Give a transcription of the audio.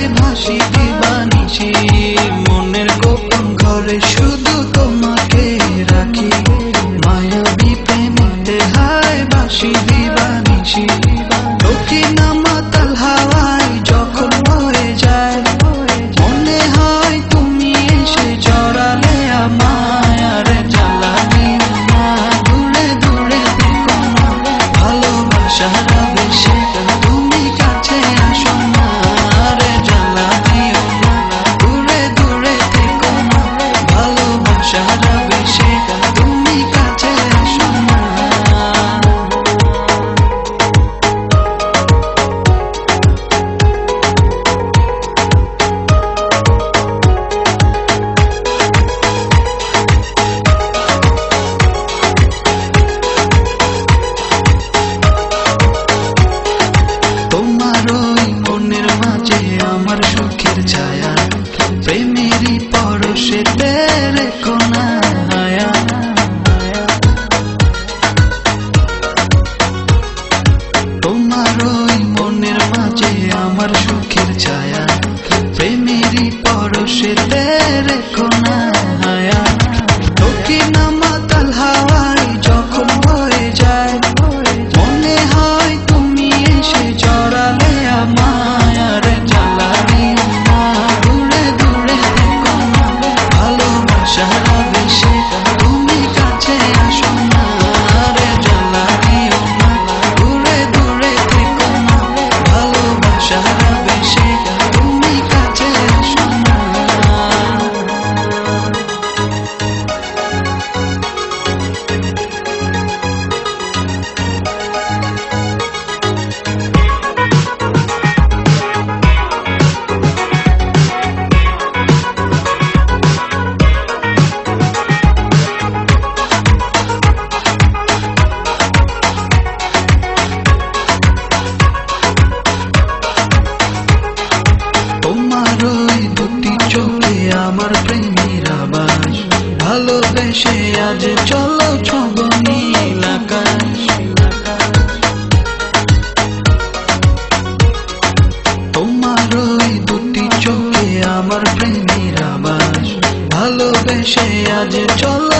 হায় ভাসি দিবানিশি, মনের গোপন ঘরে শুধু তোমাকে রাখি, মায়াবী প্রেমেতে হায় ভাসি দিবানিশি। দক্ষিণা মাতাল হাওয়ায় যখন বয়ে যায়, মনে হয় তুমি এসে জড়ালে আমায়। আর জ্বালানি না, দূরে দূরে থেকো না, ভালোবাসার আবেশে তুমি কাছে আসো না। আর জ্বালানি না, দূরে দূরে থেকো না, ভালোবাসার আবেশে তুমি কাছে আসো না। তোমার ওই মনের মাঝে আমার সুখের ছায়া, প্রেমেরই পরশেতে রেখো না হায়া। তোমার ওই মনের মাঝে আমার সুখের ছায়া, প্রেমেরই পরশেতে রেখো না হায়া। দক্ষিণা মাতাল হাওয়ায় যখন বয়ে যায়, মনে হয় তুমি এসে জড়ালে আমায়। আর জ্বালানি না, দূরে দূরে থেকো না, ভালোবাসার আবেশে তুমি কাছে আসো না। আর জ্বালানি না, দূরে দূরে থেকো না, ভালোবাসার আবেশে তুমি কাছে আসো না। তোমার ওই দুটি চোখে আমার প্রেমের আবাস, ভালোবেসে আজ চলো ছব নীল আকাশ। তোমার ওই দুটি চোখে আমার প্রেমের আবাস, ভালোবেসে আজ চলো